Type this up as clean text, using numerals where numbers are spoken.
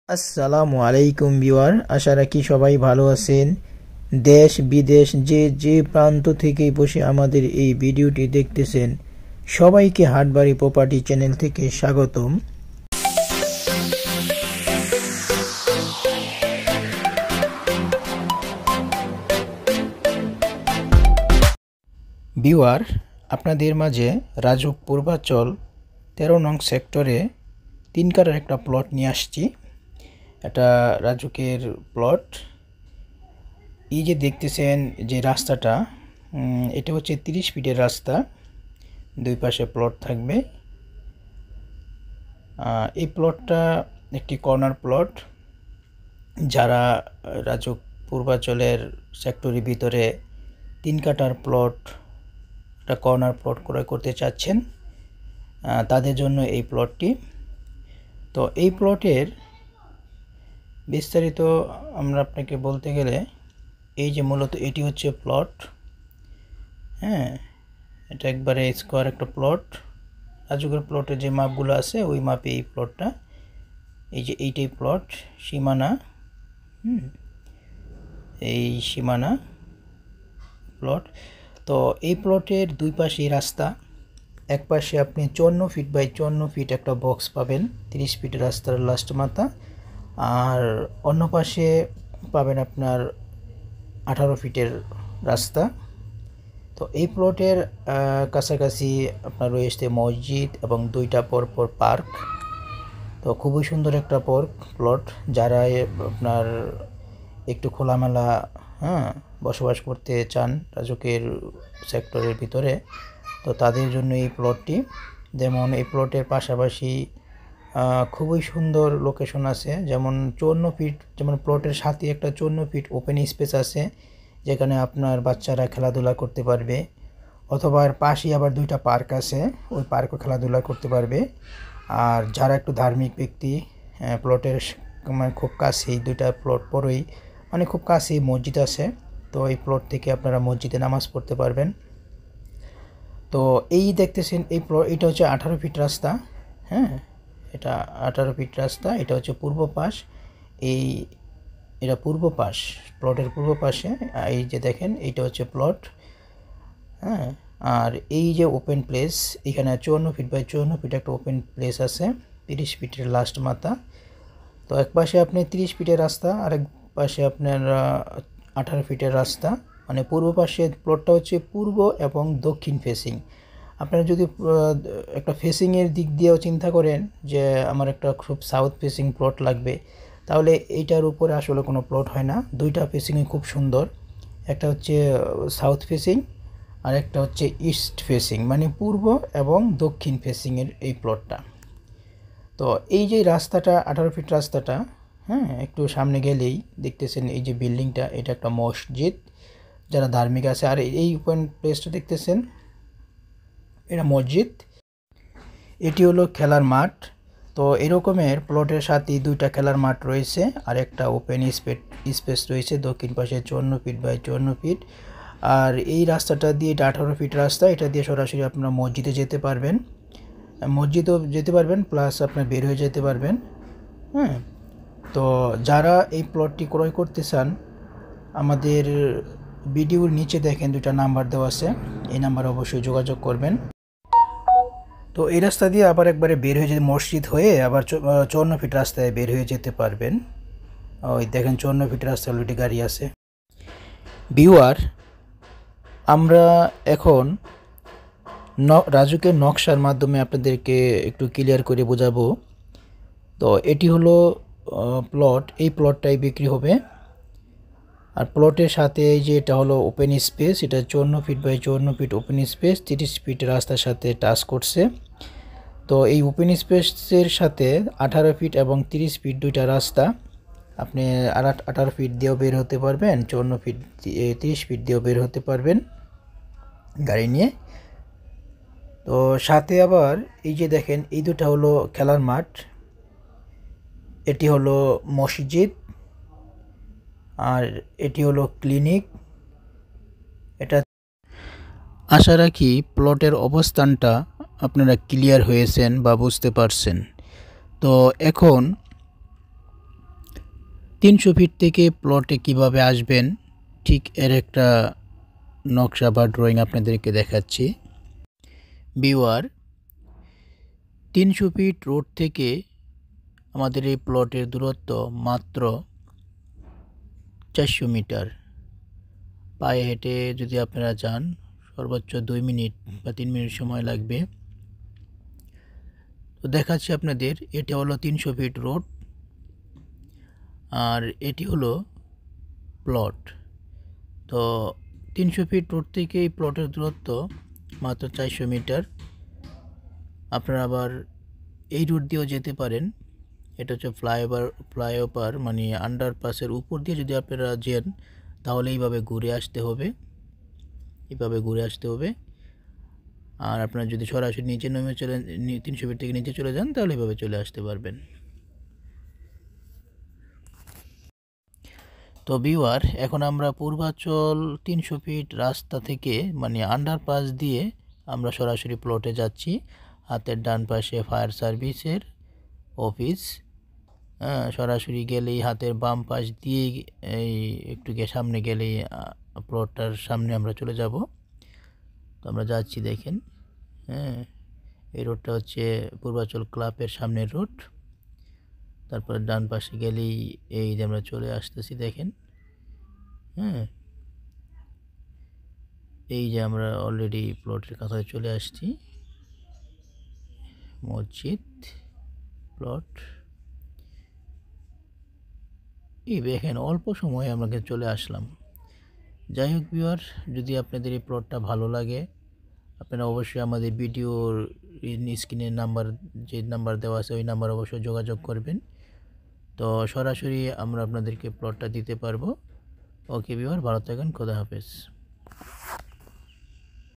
আসসালামু আলাইকুম ভিউয়ার, আশা রাখি সবাই ভালো আছেন। দেশ বিদেশ যে প্রান্ত থেকে বসে আমাদের এই ভিডিওটি দেখতেছেন, সবাইকে হাটবাড়ি প্রপার্টি চ্যানেল থেকে স্বাগতম। ভিউয়ার, আপনাদের মাঝে রাজুক পূর্বাচল 13 নং সেক্টরে 3 কাঠার একটা প্লট নিয়ে আসছি। এটা রাজুকের প্লট। এই যে দেখতেছেন যে রাস্তাটা, এটা হচ্ছে 30 ফিটের রাস্তা, দুই পাশে প্লট থাকবে। এই প্লটটা একটি কর্নার প্লট। যারা রাজুক পূর্বাচলের সেক্টরের ভিতরে 3 কাঠার প্লট, একটা কর্নার প্লট ক্রয় করতে চাচ্ছেন, তাদের জন্য এই প্লটটি। তো এই প্লটের বিস্তারিত আমরা আপনাকে বলতে গেলে, এই যে মূলত এটি হচ্ছে প্লট। এটা একবারে স্কোয়ার একটা প্লট। রাজুকের প্লটের যে মাপগুলো আছে ওই মাপে এই প্লটটা। এই যে এইটাই প্লট, সীমানা, এই সীমানা প্লট। তো এই প্লটের দুই পাশেই রাস্তা। এক পাশে আপনি 54 ফিট বাই 54 ফিট একটা বক্স পাবেন, 30 ফিট রাস্তার লাস্ট মাথা। আর অন্য পাশে পাবেন আপনার 18 ফিটের রাস্তা। তো এই প্লটের কাছাকাছি আপনার রয়েছে মসজিদ এবং দুইটা পরপর পার্ক। তো খুবই সুন্দর একটা প্লট। যারা আপনার একটু খোলামেলা বসবাস করতে চান রাজুকের সেক্টরের ভিতরে, তো তাদের জন্য এই প্লটটি। যেমন এই প্লটের পাশাপাশি খুবই সুন্দর লোকেশন আছে। যেমন 54 ফিট, যেমন প্লটের সাথে একটা 54 ফিট ওপেন স্পেস আছে, যেখানে আপনার বাচ্চারা খেলাধুলা করতে পারবে। অথবা এর পাশেই আবার দুইটা পার্ক আছে, ওই পার্কও খেলাধুলা করতে পারবে। আর যারা একটু ধার্মিক ব্যক্তি, প্লটের মানে খুব কাছেই, দুইটা প্লট পরেই মানে খুব কাছেই মসজিদ আছে। তো এই প্লট থেকে আপনারা মসজিদে নামাজ পড়তে পারবেন। তো এই দেখতেছেন এই প্লট, এটা হচ্ছে 18 ফিট রাস্তা। এটা 18 ফিট রাস্তা। এটা হচ্ছে পূর্ব পাশ। এটা পূর্ব পাশ, প্লটের পূর্ব পাশে। এই যে দেখেন, এইটা হচ্ছে প্লট। আর এই যে ওপেন প্লেস, এখানে 54 ফিট বাই 54 ফিট একটা ওপেন প্লেস আছে, 30 ফিটের লাস্ট মাথা। তো এক পাশে আপনি 30 ফিটের রাস্তা, আরেক পাশে আপনার 18 ফিটের রাস্তা। মানে পূর্ব পাশে প্লটটা হচ্ছে পূর্ব এবং দক্ষিণ ফেসিং। আপনারা যদি একটা ফেসিংয়ের দিক দিয়েও চিন্তা করেন যে আমার একটা খুব সাউথ ফেসিং প্লট লাগবে, তাহলে এইটার উপরে আসলে কোনো প্লট হয় না। দুইটা ফেসিংই খুব সুন্দর। একটা হচ্ছে সাউথ ফেসিং আর একটা হচ্ছে ইস্ট ফেসিং, মানে পূর্ব এবং দক্ষিণ ফেসিংয়ের এই প্লটটা। তো এই যে রাস্তাটা, 18 ফিট রাস্তাটা, একটু সামনে গেলেই দেখতেছেন এই যে বিল্ডিংটা, এটা একটা মসজিদ, যারা ধার্মিক আছে। আর এই ওপেন প্লেসটা দেখতেছেন, এটা মসজিদ। এটি হলো খেলার মাঠ। তো এরকমের প্লটের সাথে দুইটা খেলার মাঠ রয়েছে, আর একটা ওপেন স্পেস রয়েছে দক্ষিণ পাশে 54 ফিট বাই 54 ফিট। আর এই রাস্তাটা দিয়ে, এটা 18 ফিট রাস্তা, এটা দিয়ে সরাসরি আপনারা মসজিদে যেতে পারবেন, মসজিদও যেতে পারবেন, প্লাস আপনার বের হয়ে যেতে পারবেন। তো যারা এই প্লটটি ক্রয় করতে চান, আমাদের ভিডিওর নিচে দেখেন দুইটা নাম্বার দেওয়া আছে, এই নাম্বারে অবশ্যই যোগাযোগ করবেন। তো এই রাস্তা দিয়ে আবার একবারে বের হয়ে যেতে, মসজিদ হয়ে আবার 54 ফিট রাস্তায় বের হয়ে যেতে পারবেন। ওই দেখেন 54 ফিট রাস্তায় অলরেডি গাড়ি আছে। ভিউয়ার, আমরা এখন রাজুকের নকশার মাধ্যমে আপনাদেরকে একটু ক্লিয়ার করে বোঝাবো। তো এটি হলো প্লট, এই প্লটটাই বিক্রি হবে। আর প্লটের সাথে এই যে এটা হলো ওপেন স্পেস, এটা 54 feet by 54 feet open space, 30 feet রাস্তার সাথে টাচ করছে। তো এই ওপেন স্পেসের সাথে 18 ফিট এবং 30 ফিট দুইটা রাস্তা। আপনি 18 ফিট দিয়েও বের হতে পারবেন, 54 ফিট 30 ফিট দিয়েও বের হতে পারবেন গাড়ি নিয়ে। তো সাথে আবার এই যে দেখেন, এই দুটা হলো খেলার মাঠ, এটি হলো মসজিদ, আর এটি হলো ক্লিনিক। এটা আশা রাখি প্লটের অবস্থানটা আপনারা ক্লিয়ার হয়েছেন বা বুঝতে পারছেন। তো এখন 300 ফিট থেকে প্লটে কিভাবে আসবেন ঠিক এর একটা নকশা বা ড্রয়িং আপনাদেরকে দেখাচ্ছি। ভিউয়ার, 300 ফিট রোড থেকে আমাদের এই প্লটের দূরত্ব মাত্র 400 মিটার। পায়ে হেঁটে যদি আপনারা যান সর্বোচ্চ 2 মিনিট বা 3 মিনিট সময় লাগবে। তো দেখাচ্ছি আপনাদের, এটা হলো 300 ফিট রোড আর এটি হলো প্লট। তো 300 ফিট রোড থেকে এই প্লটের দূরত্ব মাত্র 400 মিটার। আপনারা আবার এই রুট দিয়েও যেতে পারেন। এটা হচ্ছে ফ্লাইওভার মানে আন্ডারপাসের উপর দিয়ে যদি আপনারা যান তাহলে এইভাবে ঘুরে আসতে হবে, আর আপনারা যদি সরাসরি নিচে নেমে 300 ফিট থেকে নিচে চলে যান তাহলে এইভাবে চলে আসতে পারবেন। তো ভিউয়ার, এখন আমরা পূর্বাচল 300 ফিট রাস্তা থেকে মানে আন্ডারপাস দিয়ে আমরা সরাসরি প্লটে যাচ্ছি। হাতের ডান পাশে ফায়ার সার্ভিসের অফিস। সরাসরি গেলেই হাতের বাম পাশ দিয়ে এই একটু সামনে গেলেই প্লটটার সামনে আমরা চলে যাব। তো আমরা যাচ্ছি, দেখেন। এই রোডটা হচ্ছে পূর্বাচল ক্লাবের সামনের রোড। তারপরে ডান পাশে গেলেই এই যে আমরা চলে আসতেছি, দেখেন। এই যে আমরা অলরেডি প্লটের কাছে চলে আসছি। মসজিদ, প্লট, এই দেখেন অল্প সময়ে আমরা চলে আসলাম। যাই হোক ভিউয়ার, যদি আপনাদের এই প্লটটা ভালো লাগে আপনারা অবশ্যই আমাদের ভিডিওর স্ক্রিনের নাম্বার, যে নাম্বার দেওয়া আছে ওই নাম্বার অবশ্যই যোগাযোগ করবেন। তো সরাসরি আমরা আপনাদেরকে প্লটটা দিতে পারবো। ওকে ভিউয়ার, ভালো থাকেন, খোদা হাফেজ।